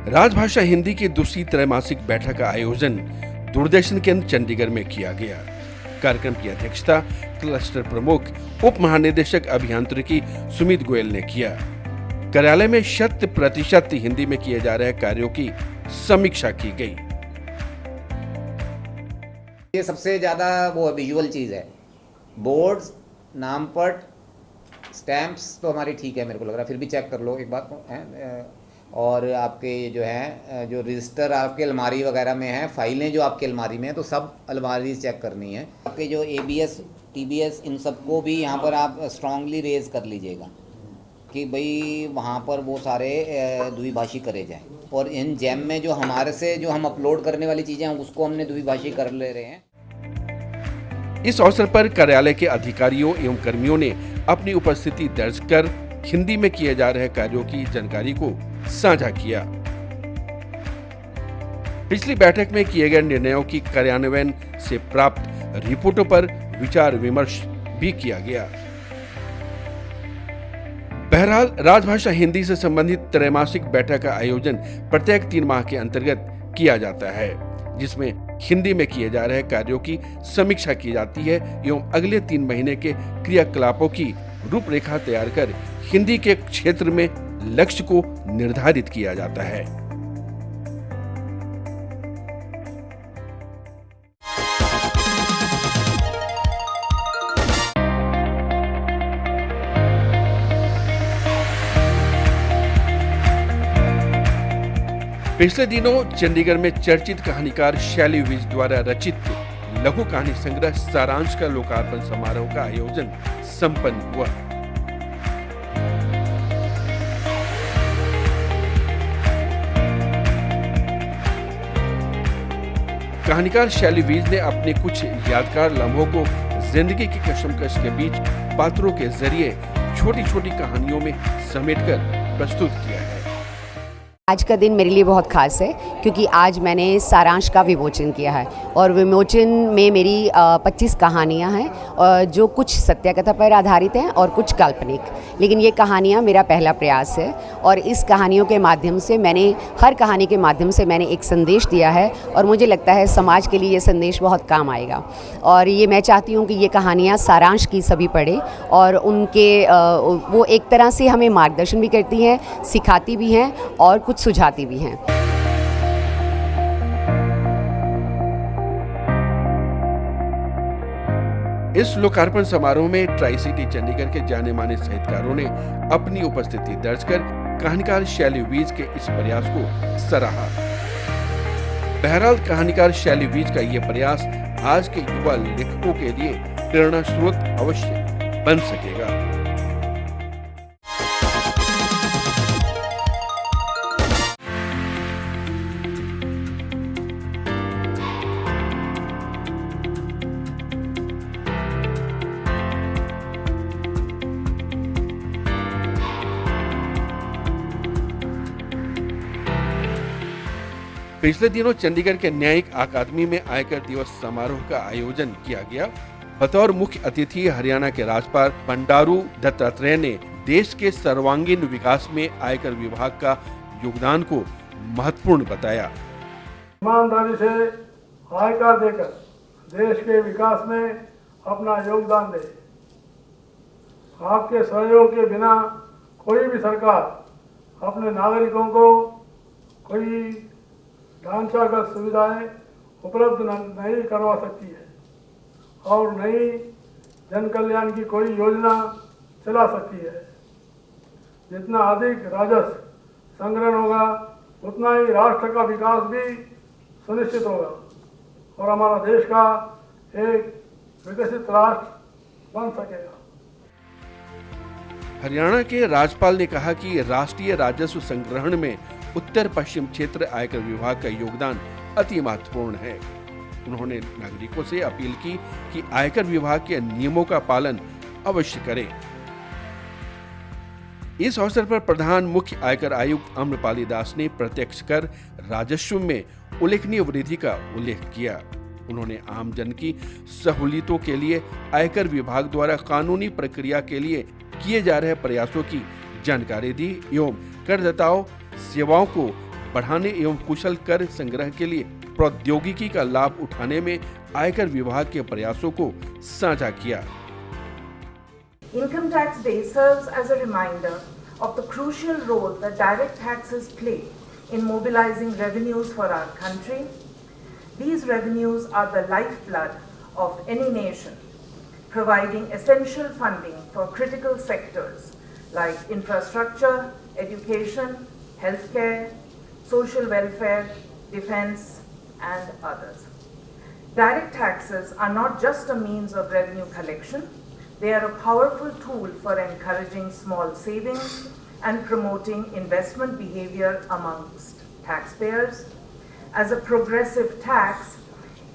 राजभाषा हिंदी की दूसरी त्रैमासिक बैठक का आयोजन दूरदर्शन केंद्र चंडीगढ़ में किया गया। कार्यक्रम की अध्यक्षता क्लस्टर प्रमुख उप महानिदेशक अभियांत्रिकी सुमित गोयल ने किया। कार्यालय में 100% हिंदी में किए जा रहे कार्यों की समीक्षा की गई। ये सबसे ज़्यादा वो विजुअल चीज़ है। बोर्ड्स, नामपट, स्टैम्प्स तो हमारी ठीक है, मेरे को लग रहा है, फिर भी चेक कर लो एक बात है। और आपके जो है जो रजिस्टर आपके अलमारी वगैरह में है, फाइलें जो आपके अलमारी में है, तो सब अलमारी चेक करनी है। आपके जो ABS, TBS, इन सबको भी यहाँ पर आप स्ट्रांगली रेज कर लीजिएगा कि भाई वहाँ पर वो सारे द्विभाषी करे जाएं। और इन जैम में जो हमारे से जो हम अपलोड करने वाली चीज़ें हैं उसको हमने द्विभाषी कर ले रहे हैं। इस अवसर पर कार्यालय के अधिकारियों एवं कर्मियों ने अपनी उपस्थिति दर्ज कर हिंदी में किए जा रहे कार्यों की जानकारी को साझा किया। पिछली बैठक में किए गए निर्णयों की कार्यान्वयन से प्राप्त रिपोर्टों पर विचार विमर्श भी किया गया। बहरहाल राजभाषा हिंदी से संबंधित त्रैमासिक बैठक का आयोजन प्रत्येक 3 माह के अंतर्गत किया जाता है, जिसमें हिंदी में किए जा रहे कार्यों की समीक्षा की जाती है एवं अगले 3 महीने के क्रियाकलापों की रूपरेखा तैयार कर हिंदी के क्षेत्र में लक्ष्य को निर्धारित किया जाता है। पिछले दिनों चंडीगढ़ में चर्चित कहानीकार शैली विज द्वारा रचित लघु कहानी संग्रह सारांश का लोकार्पण समारोह का आयोजन संपन्न हुआ। कहानीकार शैली विज ने अपने कुछ यादगार लम्हों को जिंदगी की कशमकश के बीच पात्रों के जरिए छोटी छोटी कहानियों में समेटकर प्रस्तुत किया है। आज का दिन मेरे लिए बहुत खास है क्योंकि आज मैंने सारांश का विमोचन किया है और विमोचन में मेरी 25 कहानियाँ हैं जो कुछ सत्य कथा पर आधारित हैं और कुछ काल्पनिक, लेकिन ये कहानियाँ मेरा पहला प्रयास है और इस कहानियों के माध्यम से हर कहानी के माध्यम से मैंने एक संदेश दिया है और मुझे लगता है समाज के लिए ये संदेश बहुत काम आएगा। और ये मैं चाहती हूँ कि ये कहानियाँ सारांश की सभी पढ़ें और उनके वो एक तरह से हमें मार्गदर्शन भी करती हैं, सिखाती भी हैं और कुछ सुझाती भी हैं। इस लोकार्पण समारोह में ट्राई सिटी चंडीगढ़ के जाने माने साहित्यकारों ने अपनी उपस्थिति दर्ज कर कहानीकार शैली विज के इस प्रयास को सराहा। बहरहाल कहानीकार शैली विज का ये प्रयास आज के युवा लेखकों के लिए प्रेरणा स्रोत अवश्य बन सकेगा। पिछले दिनों चंडीगढ़ के न्यायिक अकादमी में आयकर दिवस समारोह का आयोजन किया गया। बतौर मुख्य अतिथि हरियाणा के राज्यपाल बंडारू दत्तात्रेय ने देश के सर्वांगीण विकास में आयकर विभाग का योगदान को महत्वपूर्ण बताया। ईमानदारी से आयकर देकर देश के विकास में अपना योगदान दे। आपके सहयोग के बिना कोई भी सरकार अपने नागरिकों को कोई ढांचागत सुविधाएं उपलब्ध नहीं करवा सकती है और नई जन कल्याण की कोई योजना चला सकती है। जितना अधिक राजस्व संग्रहण होगा उतना ही राष्ट्र का विकास भी सुनिश्चित होगा और हमारा देश का एक विकसित राष्ट्र बन सकेगा। हरियाणा के राज्यपाल ने कहा कि राष्ट्रीय राजस्व संग्रहण में उत्तर पश्चिम क्षेत्र आयकर विभाग का योगदान अति महत्वपूर्ण है। उन्होंने नागरिकों से अपील की कि आयकर विभाग के नियमों का पालन अवश्य करें। इस अवसर पर प्रधान मुख्य आयकर आयुक्त अम्रपाली दास ने प्रत्यक्ष कर राजस्व में उल्लेखनीय वृद्धि का उल्लेख किया। उन्होंने आम जन की सहूलियतों के लिए आयकर विभाग द्वारा कानूनी प्रक्रिया के लिए किए जा रहे प्रयासों की जानकारी दी एवं करदाताओं सेवाओं को बढ़ाने एवं कुशल कर संग्रह के लिए प्रौद्योगिकी का लाभ उठाने में आयकर विभाग के प्रयासों को साझा किया। Income Tax Day serves as a reminder of the crucial role that direct taxes play in mobilizing revenues for our country. These revenues are the lifeblood of any nation, providing essential funding for critical sectors like infrastructure, education, healthcare, social welfare, defense, and others. Direct taxes are not just a means of revenue collection, they are a powerful tool for encouraging small savings and promoting investment behavior amongst taxpayers. As a progressive tax,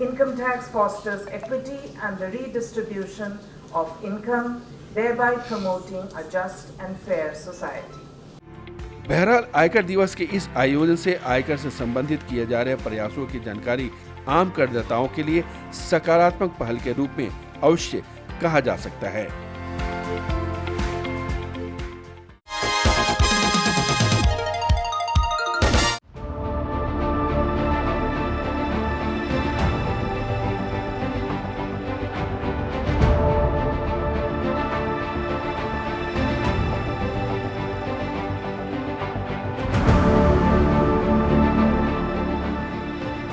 income tax fosters equity and the redistribution of income, thereby promoting a just and fair society. बहरहाल आयकर दिवस के इस आयोजन से आयकर से संबंधित किए जा रहे प्रयासों की जानकारी आम करदाताओं के लिए सकारात्मक पहल के रूप में अवश्य कहा जा सकता है।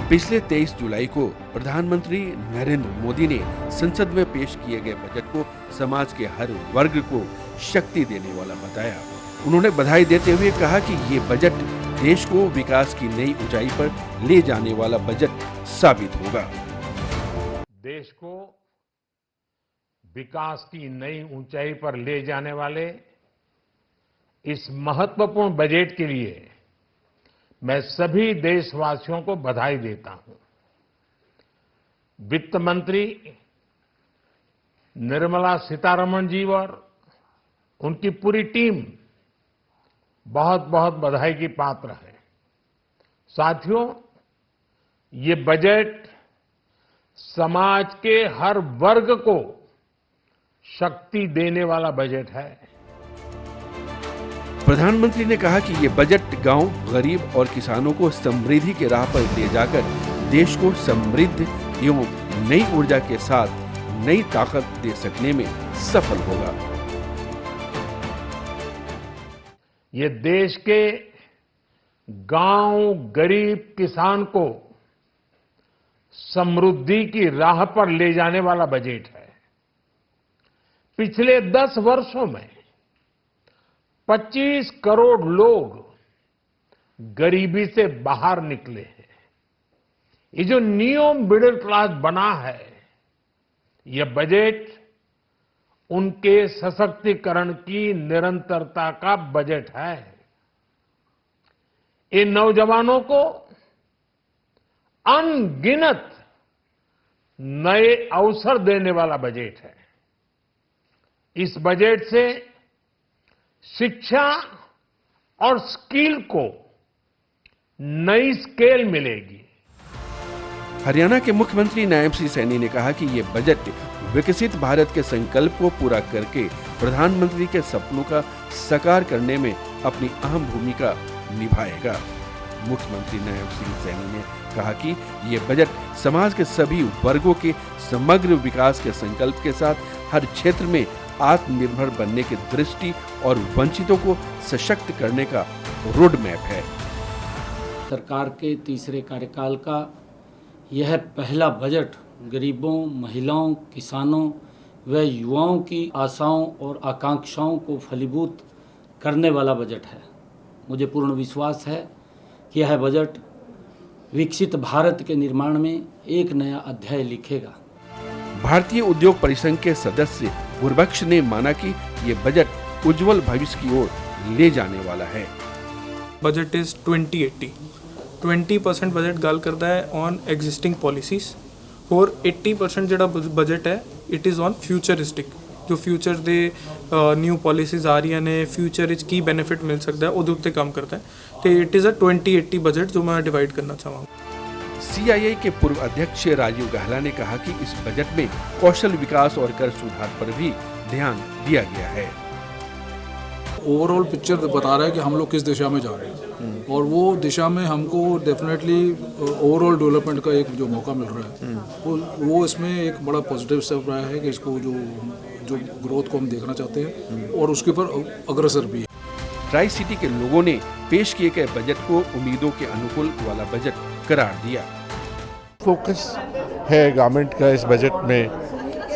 पिछले 23 जुलाई को प्रधानमंत्री नरेंद्र मोदी ने संसद में पेश किए गए बजट को समाज के हर वर्ग को शक्ति देने वाला बताया। उन्होंने बधाई देते हुए कहा कि ये बजट देश को विकास की नई ऊंचाई पर ले जाने वाला बजट साबित होगा। देश को विकास की नई ऊंचाई पर ले जाने वाले इस महत्वपूर्ण बजट के लिए मैं सभी देशवासियों को बधाई देता हूं। वित्त मंत्री निर्मला सीतारमण जी और उनकी पूरी टीम बहुत बहुत बधाई की पात्र है। साथियों, ये बजट समाज के हर वर्ग को शक्ति देने वाला बजट है। प्रधानमंत्री ने कहा कि ये बजट गांव, गरीब और किसानों को समृद्धि के राह पर ले जाकर देश को समृद्ध एवं नई ऊर्जा के साथ नई ताकत दे सकने में सफल होगा। ये देश के गांव, गरीब, किसान को समृद्धि की राह पर ले जाने वाला बजट है। पिछले 10 वर्षों में 25 करोड़ लोग गरीबी से बाहर निकले हैं। ये जो न्यू मिडिल क्लास बना है, यह बजट उनके सशक्तिकरण की निरंतरता का बजट है। इन नौजवानों को अनगिनत नए अवसर देने वाला बजट है। इस बजट से शिक्षा और स्किल को नई स्केल मिलेगी। हरियाणा के मुख्यमंत्री नायब सिंह सैनी ने कहा कि ये बजट विकसित भारत के संकल्प को पूरा करके प्रधानमंत्री के सपनों का साकार करने में अपनी अहम भूमिका निभाएगा। मुख्यमंत्री नायब सिंह सैनी ने कहा कि ये बजट समाज के सभी वर्गों के समग्र विकास के संकल्प के साथ हर क्षेत्र में आत्मनिर्भर बनने की दृष्टि और वंचितों को सशक्त करने का रोड मैप है। सरकार के तीसरे कार्यकाल का यह पहला बजट गरीबों, महिलाओं, किसानों व युवाओं की आशाओं और आकांक्षाओं को फलीभूत करने वाला बजट है। मुझे पूर्ण विश्वास है कि यह बजट विकसित भारत के निर्माण में एक नया अध्याय लिखेगा। भारतीय उद्योग परिसंघ के सदस्य गुरबख्श ने माना कि ये बजट उज्जवल भविष्य की ओर ले जाने वाला है। बजट इज 2080 20% बजट गल करता है ऑन एग्जिस्टिंग पॉलिसीज और 80% ਜਿਹੜਾ बजट है इट इज़ ऑन फ्यूचरिस्टिक। जो फ्यूचर ਦੇ ਨਿਊ ਪੋਲਿਸੀਜ਼ ਆ ਰਹੀਆਂ ਨੇ, फ्यूचर ਵਿੱਚ ਕੀ ਬੈਨੀਫਿਟ ਮਿਲ ਸਕਦਾ ਹੈ, ਉਹਦੇ ਉੱਤੇ ਕੰਮ ਕਰता है। तो इट इज़ अ 2080 बजट जो मैं डिवाइड करना चाहूँगा। CII के पूर्व अध्यक्ष राजीव गहला ने कहा कि इस बजट में कौशल विकास और कर सुधार पर भी ध्यान दिया गया है। ओवरऑल पिक्चर बता रहा है कि हम लोग किस दिशा में जा रहे हैं, और वो दिशा में हमको डेफिनेटली ओवरऑल डेवलपमेंट का एक जो मौका मिल रहा है वो इसमें एक बड़ा पॉजिटिव स्टेप रहा है कि इसको जो ग्रोथ को हम देखना चाहते हैं और उसके ऊपर अग्रसर भी है। ट्राई सिटी के लोगों ने पेश किए गए बजट को उम्मीदों के अनुकूल वाला बजट करार दिया। फोकस है गवर्नमेंट का इस बजट में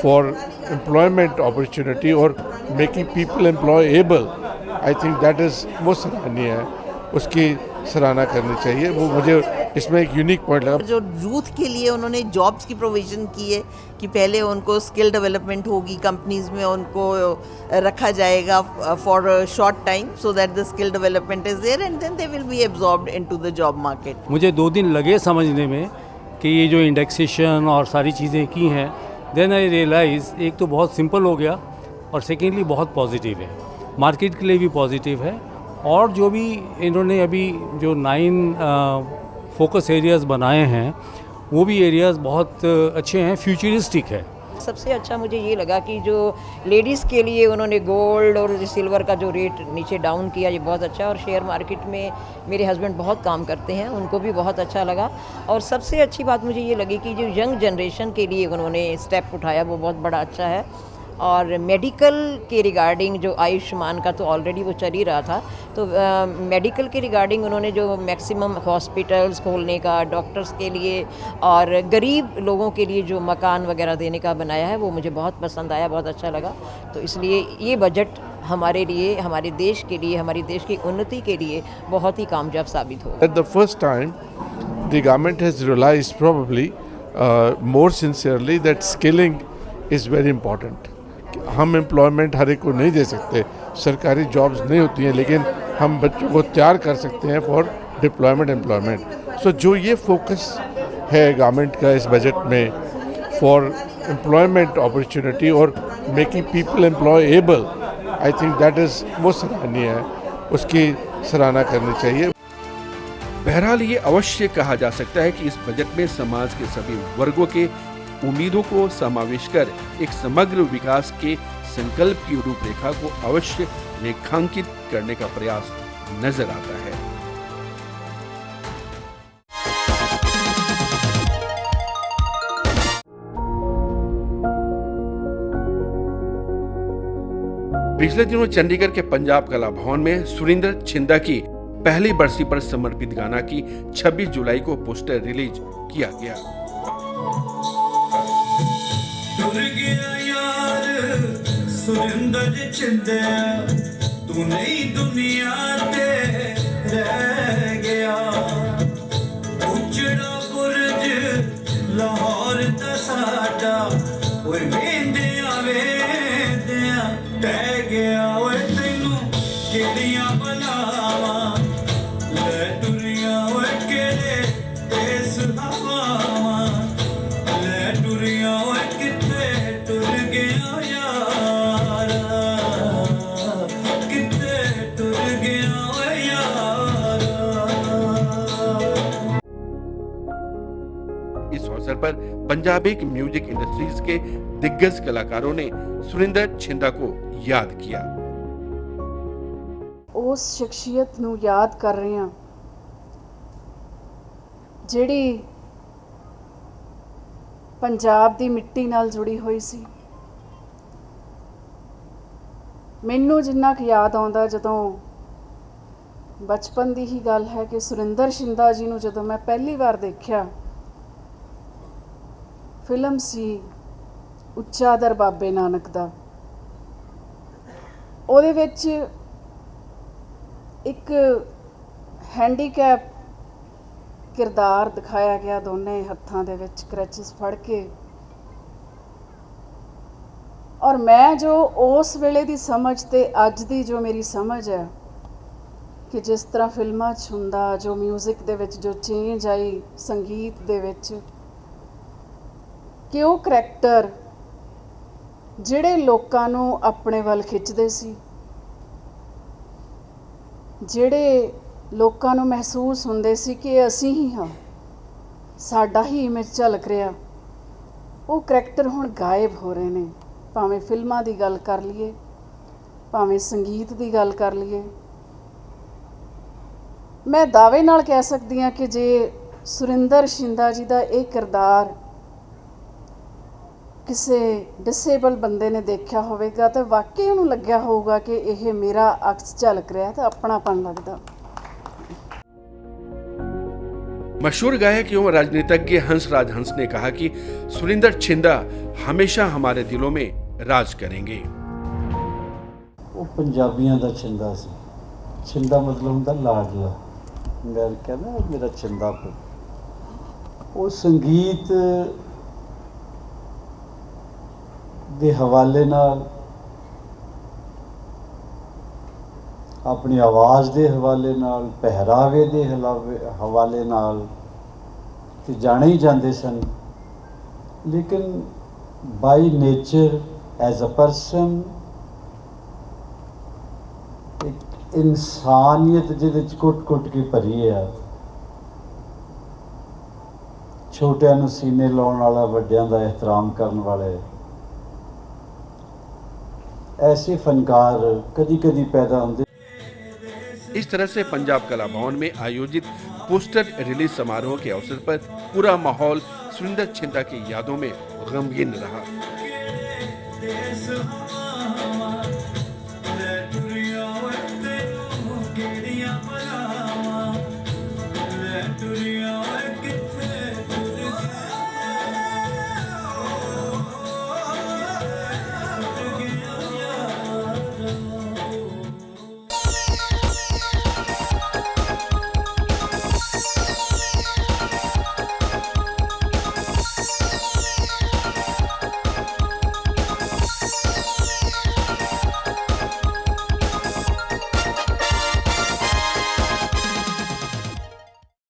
फॉर एम्प्लॉयमेंट अपॉर्चुनिटी और making people employable. I think that is वो सराहनीय है, उसकी सराहना करनी चाहिए। वो मुझे इसमें एक यूनिक पॉइंट लगा। जो यूथ के लिए उन्होंने जॉब्स की प्रोविज़न की है कि पहले उनको स्किल डेवलपमेंट होगी, कंपनीज में उनको रखा जाएगा for short time so that the skill development is there and then they will be absorbed into the job market. मुझे 2 दिन लगे समझने में कि ये जो इंडेक्सेशन और सारी चीज़ें की हैं, देन आई रियलाइज़ एक तो बहुत सिंपल हो गया और सेकेंडली बहुत पॉजिटिव है, मार्केट के लिए भी पॉजिटिव है। और जो भी इन्होंने अभी जो 9 फोकस एरियाज़ बनाए हैं वो भी एरियाज़ बहुत अच्छे हैं, फ्यूचरिस्टिक है। सबसे अच्छा मुझे ये लगा कि जो लेडीज़ के लिए उन्होंने गोल्ड और सिल्वर का जो रेट नीचे डाउन किया, ये बहुत अच्छा है। और शेयर मार्केट में मेरे हस्बैंड बहुत काम करते हैं, उनको भी बहुत अच्छा लगा। और सबसे अच्छी बात मुझे ये लगी कि जो यंग जनरेशन के लिए उन्होंने स्टेप उठाया वो बहुत बड़ा अच्छा है। और मेडिकल के रिगार्डिंग जो आयुष्मान का तो ऑलरेडी वो चल ही रहा था, तो मेडिकल के रिगार्डिंग उन्होंने जो मैक्सिमम हॉस्पिटल्स खोलने का, डॉक्टर्स के लिए और गरीब लोगों के लिए जो मकान वगैरह देने का बनाया है वो मुझे बहुत पसंद आया, बहुत अच्छा लगा। तो इसलिए ये बजट हमारे लिए, हमारे देश के लिए, हमारी देश की उन्नति के लिए बहुत ही कामयाब साबित होगा। At the first time, the government has realized probably more sincerely that skilling is very important. हम एम्प्लॉयमेंट हर एक को नहीं दे सकते, सरकारी जॉब्स नहीं होती हैं, लेकिन हम बच्चों को तैयार कर सकते हैं फॉर डिप्लॉयमेंट एम्प्लॉयमेंट। सो जो ये फोकस है गवर्नमेंट का इस बजट में फॉर एम्प्लॉयमेंट अपॉर्चुनिटी और making people employable, I think that is वो सराहनीय है, उसकी सराहना करनी चाहिए। बहरहाल ये अवश्य कहा जा सकता है कि इस बजट में समाज के सभी वर्गों के उम्मीदों को समावेश कर एक समग्र विकास के संकल्प की रूपरेखा को अवश्य रेखांकित करने का प्रयास नजर आता है। पिछले दिनों चंडीगढ़ के पंजाब कला भवन में सुरिंदर छिंदा की पहली बरसी पर समर्पित गाना की 26 जुलाई को पोस्टर रिलीज किया गया। टुर गया यार सुरिंदर छिंदा, तू नई दुनिया ते रह गया। उजड़ा बुर्ज लाहौर दा साडा, ओए वेंदिया वेंदिया टह गया। ओए तैनू किहड़ियां बनावां ले टुरियां, ओए केड़े तेज हवावां ले टुरियां। ओए किथे टुर गया यारा, किथे टुर गया ओए यारा। इस अवसर पर पंजाबी म्यूजिक इंडस्ट्रीज के दिग्गज कलाकारों ने सुरिंदर छिंदा को याद किया। उस शख्सियत ਨੂੰ याद कर रहे हैं ਜਿਹੜੀ पंजाब ਦੀ ਮਿੱਟੀ ਨਾਲ ਜੁੜੀ ਹੋਈ ਸੀ। ਮੈਨੂੰ ਜਿੰਨਾ ਕੁ ਯਾਦ ਆਉਂਦਾ, ਜਦੋਂ ਬਚਪਨ ਦੀ ਹੀ ਗੱਲ ਹੈ ਕਿ ਸੁਰਿੰਦਰ ਸ਼ਿੰਦਾ ਜੀ ਨੂੰ ਜਦੋਂ ਮੈਂ ਪਹਿਲੀ ਵਾਰ ਦੇਖਿਆ, ਫਿਲਮ ਸੀ ਉੱਚਾ ਦਰ ਬਾਬੇ ਨਾਨਕ ਦਾ। ਉਹਦੇ ਵਿੱਚ ਇੱਕ हैंडीकैप किरदार दिखाया गया, दोने हत्थां दे विच क्रचेस फड़ के। और मैं जो उस वेले दी समझ ते अज दी जो मेरी समझ है कि जिस तरह फिल्मां च हुंदा, जो म्यूजिक दे विच जो चेंज आई संगीत दे विच, कि वो करैक्टर जिहड़े लोकां नूं अपने वल खिच्चदे सी, जिहड़े लोकां नूं महसूस हुंदे सी कि असीं ही हाँ, साडा ही इमेज झलक रहा, वो करैक्टर हुण गायब हो रहे ने। भावें फिल्मां दी गल कर लईए, ਭਾਵੇਂ ਸੰਗੀਤ ਦੀ ਗੱਲ ਕਰ ਲਈਏ, ਮੈਂ ਦਾਅਵੇ ਨਾਲ ਕਹਿ ਸਕਦੀ ਹਾਂ ਕਿ ਜੇ ਸੁਰਿੰਦਰ ਸ਼ਿੰਦਾ ਜੀ ਦਾ ਇਹ ਕਿਰਦਾਰ ਕਿਸੇ ਡਿਸੇਬਲ ਬੰਦੇ ਨੇ ਦੇਖਿਆ ਹੋਵੇਗਾ ਤਾਂ ਵਾਕਈ ਉਹਨੂੰ ਲੱਗਿਆ ਹੋਊਗਾ ਕਿ ਇਹ ਮੇਰਾ ਅਕਸ ਝਲਕ ਰਿਹਾ ਤਾਂ ਆਪਣਾਪਨ लगता। मशहूर गायक एवं राजनीतिज्ञ हंसराज हंस ने कहा कि सुरिंदर छिंदा हमेशा हमारे दिलों में राज करेंगे। वो पंजाबियों का छिंदा सी। छिंदा मतलब होंदा लाडला। मैं कहना मेरा छिंदा वो संगीत दे हवाले नाल, अपनी आवाज़ दे हवाले नाल, पहरावे दे हवाले नाल ते जाने ही जाते सन, लेकिन by nature as a person एक इंसानियत जिहदे च कुट के भरी है। छोटियां नूं सीने लाउण वाला, वड्डियां दा एहतराम करन वाले ऐसे फनकार कदी कदी पैदा होंदे। इस तरह से पंजाब कला भवन में आयोजित पोस्टर रिलीज समारोह के अवसर पर पूरा माहौल सुरिंदर छिंदा की यादों में गमगीन रहा।